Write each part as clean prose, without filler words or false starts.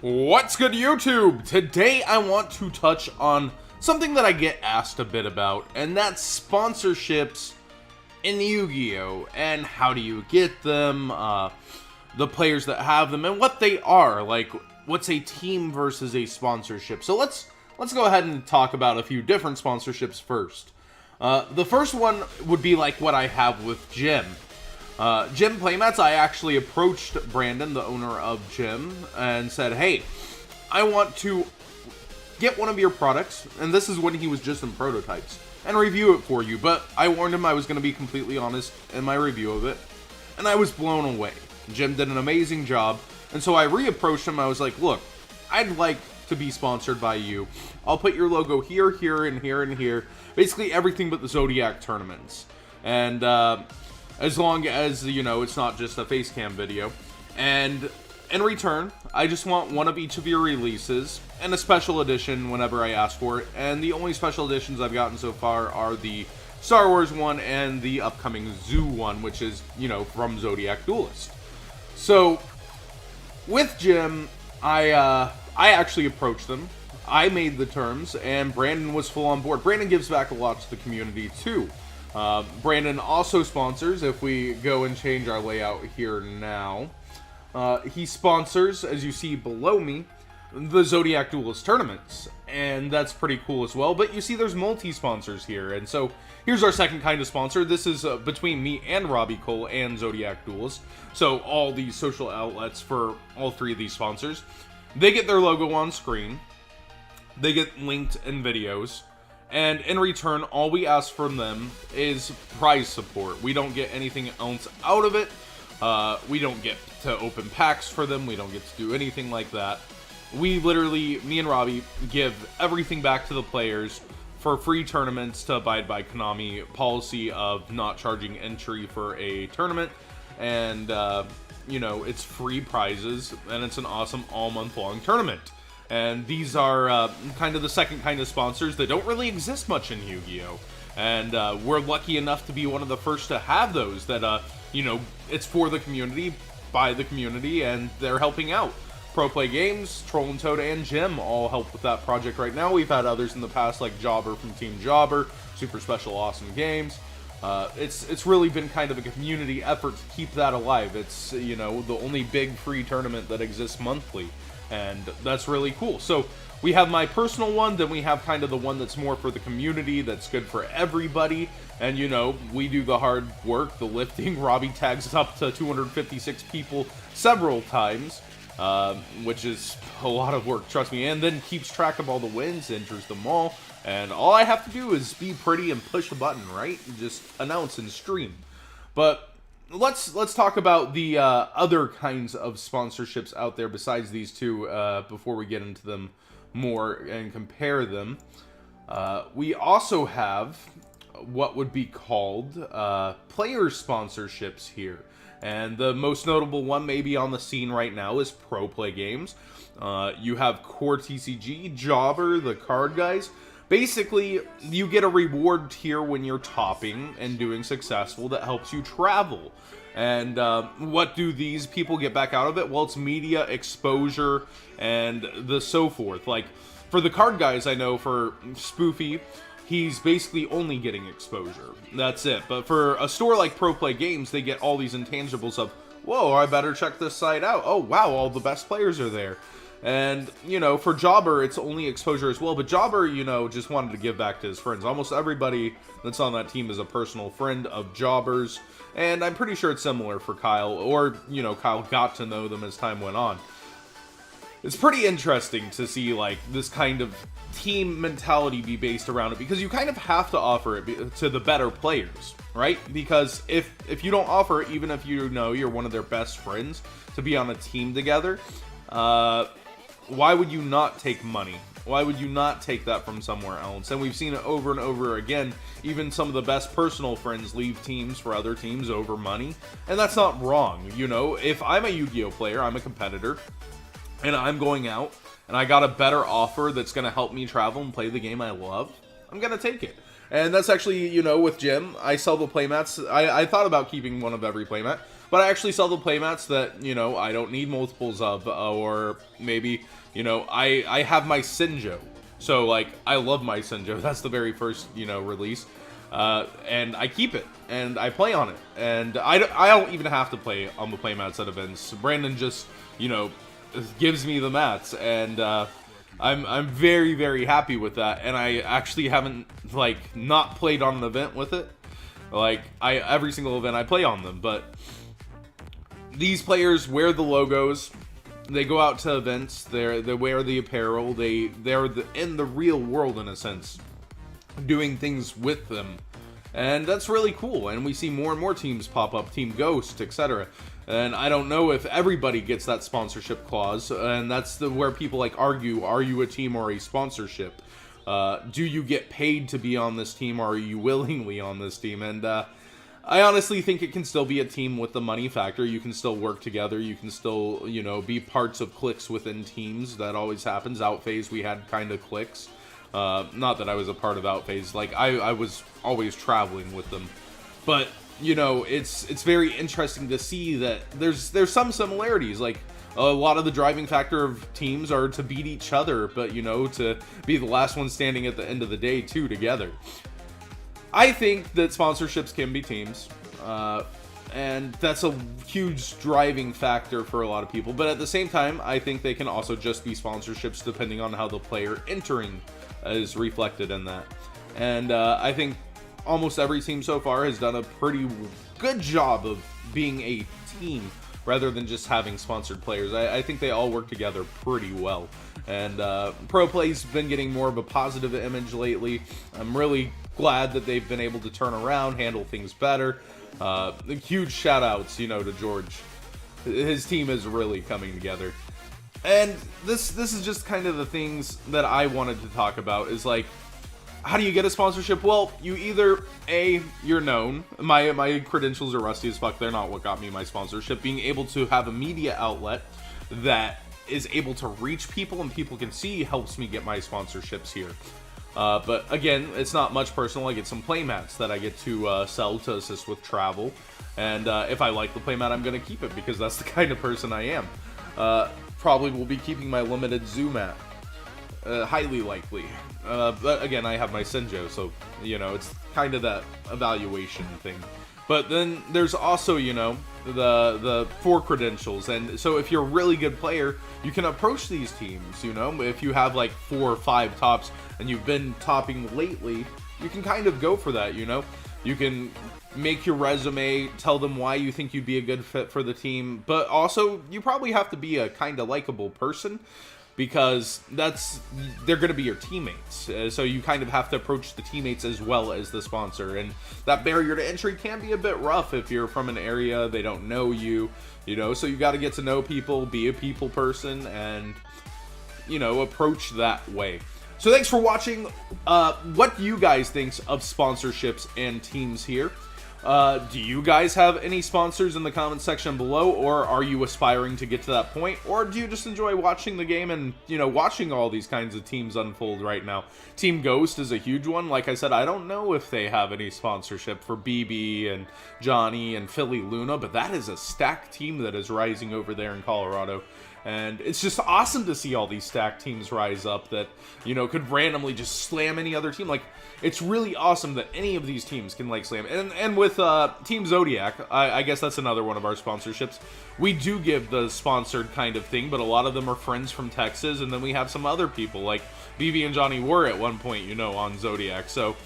What's good, YouTube? Today I want to touch on something that I get asked a bit about, and that's sponsorships in Yu-Gi-Oh! And how do you get them, the players that have them, and what they are. Like, what's a team versus a sponsorship? So let's go ahead and talk about a few different sponsorships first. The first one would be like what I have with Gym. Gym Playmats, I actually approached Brandon, the owner of Gym, and said, hey, I want to get one of your products, and this is when he was just in prototypes, and review it for you. But I warned him I was going to be completely honest in my review of it, and I was blown away. Jim did an amazing job, and so I reapproached him. I was like, look, I'd like to be sponsored by you. I'll put your logo here, here, and here, and here. Basically everything but the Zodiac tournaments. And, as long as, you know, it's not just a face cam video. And in return, I just want one of each of your releases and a special edition whenever I ask for it. And the only special editions I've gotten so far are the Star Wars one and the upcoming Zoo one, which is, you know, from Zodiac Duelist. So, with Jim, I actually approached them. I made the terms, and Brandon was full on board. Brandon gives back a lot to the community, too. Brandon also sponsors, if we go and change our layout here now, he sponsors, as you see below me, the Zodiac Duelist tournaments, and that's pretty cool as well. But you see there's multi-sponsors here, and so here's our second kind of sponsor. This is between me and Robbie Cole and Zodiac Duelist, so all these social outlets for all three of these sponsors. They get their logo on screen, they get linked in videos, and in return, all we ask from them is prize support. We don't get anything else out of it. We don't get to open packs for them. We don't get to do anything like that. We literally, me and Robbie, give everything back to the players for free tournaments to abide by Konami policy of not charging entry for a tournament. And, you know, it's free prizes, and it's an awesome all-month-long tournament. And these are kind of the second kind of sponsors that don't really exist much in Yu-Gi-Oh! And we're lucky enough to be one of the first to have those that, you know, it's for the community, by the community, and they're helping out. Pro Play Games, Troll and Toad, and Jim all help with that project right now. We've had others in the past, like Jobber from Team Jobber, Super Special Awesome Games. It's really been kind of a community effort to keep that alive. It's, you know, the only big free tournament that exists monthly. And that's really cool. So we have my personal one, then we have kind of the one that's more for the community, that's good for everybody. And, you know, we do the hard work, the lifting. Robbie tags up to 256 people several times, which is a lot of work, trust me. And then keeps track of all the wins, enters them all. And all I have to do is be pretty and push a button, right? Just announce and stream. But let's talk about the other kinds of sponsorships out there besides these two before we get into them more and compare them. We also have what would be called player sponsorships here. And the most notable one maybe on the scene right now is Pro Play Games. You have Core TCG, Jobber, the card guys. Basically, you get a reward tier when you're topping and doing successful that helps you travel. And what do these people get back out of it? Well, it's media, exposure, and the so forth. Like, for the card guys, I know for Spoofy, he's basically only getting exposure. That's it. But for a store like Pro Play Games, they get all these intangibles of, whoa, I better check this site out. Oh, wow, all the best players are there. And, you know, for Jobber, it's only exposure as well. But Jobber, you know, just wanted to give back to his friends. Almost everybody that's on that team is a personal friend of Jobber's. And I'm pretty sure it's similar for Kyle. Or, you know, Kyle got to know them as time went on. It's pretty interesting to see, like, this kind of team mentality be based around it. Because you kind of have to offer it to the better players, right? Because if you don't offer it, even if you know you're one of their best friends, to be on a team together, why would you not take money? Why would you not take that from somewhere else? And we've seen it over and over again. Even some of the best personal friends leave teams for other teams over money. And that's not wrong. You know, if I'm a Yu-Gi-Oh player, I'm a competitor, and I'm going out, and I got a better offer that's going to help me travel and play the game I love, I'm going to take it. And that's actually, you know, with Jim, I sell the playmats. I thought about keeping one of every playmat, but I actually sell the playmats that, you know, I don't need multiples of, or maybe, you know, I have my Sinjo. So, like, I love my Sinjo. That's the very first, you know, release. And I keep it, and I play on it. And I don't even have to play on the playmats at events. Brandon just, you know, gives me the mats, and I'm very, very happy with that. And I actually haven't, like, not played on an event with it. Like, every single event I play on them, but these players wear the logos. They go out to events. They wear the apparel. They're in the real world, in a sense, doing things with them, and that's really cool. And we see more and more teams pop up, Team Ghost, etc. And I don't know if everybody gets that sponsorship clause, and that's where people like argue: are you a team or a sponsorship? Do you get paid to be on this team, or are you willingly on this team? And I honestly think it can still be a team with the money factor. You can still work together. You can still, you know, be parts of cliques within teams. That always happens. Outphase, we had kind of cliques. Not that I was a part of Outphase. Like, I was always traveling with them. But, you know, it's very interesting to see that there's some similarities. Like, a lot of the driving factor of teams are to beat each other, but, you know, to be the last one standing at the end of the day, too, together. I think that sponsorships can be teams, and that's a huge driving factor for a lot of people. But at the same time, I think they can also just be sponsorships depending on how the player entering is reflected in that. And I think almost every team so far has done a pretty good job of being a team rather than just having sponsored players. I think they all work together pretty well. And Pro Play's been getting more of a positive image lately. I'm really glad that they've been able to turn around, handle things better. Huge shout outs, you know, to George. His team is really coming together. And this is just kind of the things that I wanted to talk about, is like, how do you get a sponsorship? Well, you either, you're known. My credentials are rusty as fuck. They're not what got me my sponsorship. Being able to have a media outlet that is able to reach people and people can see helps me get my sponsorships here. But again, it's not much personal. I get some playmats that I get to sell to assist with travel. And if I like the playmat, I'm going to keep it because that's the kind of person I am. Probably will be keeping my limited zoo mat. Highly likely. But again, I have my Sinjo, so, you know, it's kind of that evaluation thing. But then there's also, you know, the 4 credentials. And so if you're a really good player, you can approach these teams, you know. If you have like 4 or 5 tops and you've been topping lately, you can kind of go for that, you know. You can make your resume, tell them why you think you'd be a good fit for the team. But also, you probably have to be a kind of likable person, because they're going to be your teammates. So you kind of have to approach the teammates as well as the sponsor. And that barrier to entry can be a bit rough if you're from an area, they don't know you, you know, so you got to get to know people, be a people person, and, you know, approach that way. So thanks for watching. What do you guys think of sponsorships and teams here? Do you guys have any sponsors in the comment section below, or are you aspiring to get to that point, or do you just enjoy watching the game and, you know, watching all these kinds of teams unfold right now? Team Ghost is a huge one. Like I said, I don't know if they have any sponsorship for BB and Johnny and Philly Luna, but that is a stacked team that is rising over there in Colorado. And it's just awesome to see all these stacked teams rise up that, you know, could randomly just slam any other team. Like, it's really awesome that any of these teams can, like, slam. And with Team Zodiac, I guess that's another one of our sponsorships. We do give the sponsored kind of thing, but a lot of them are friends from Texas. And then we have some other people, like BB and Johnny were at one point, you know, on Zodiac. So,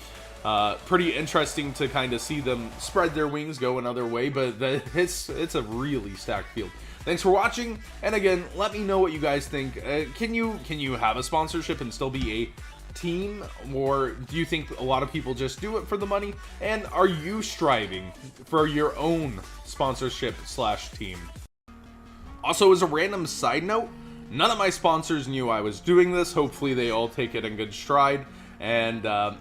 pretty interesting to kind of see them spread their wings, go another way. But it's a really stacked field. Thanks for watching, and again, let me know what you guys think. Can you have a sponsorship and still be a team, or do you think a lot of people just do it for the money? And are you striving for your own sponsorship / team? Also, as a random side note, none of my sponsors knew I was doing this. Hopefully they all take it in good stride, and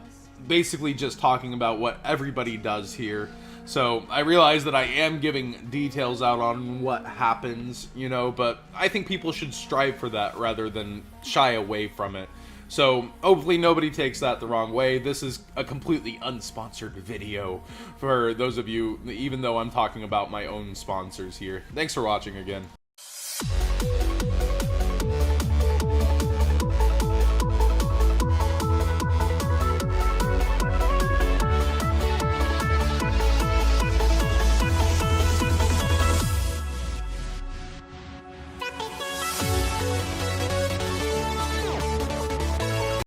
basically just talking about what everybody does here. So I realize that I am giving details out on what happens, you know, but I think people should strive for that rather than shy away from it. So hopefully nobody takes that the wrong way. This is a completely unsponsored video for those of you, even though I'm talking about my own sponsors here. Thanks for watching again.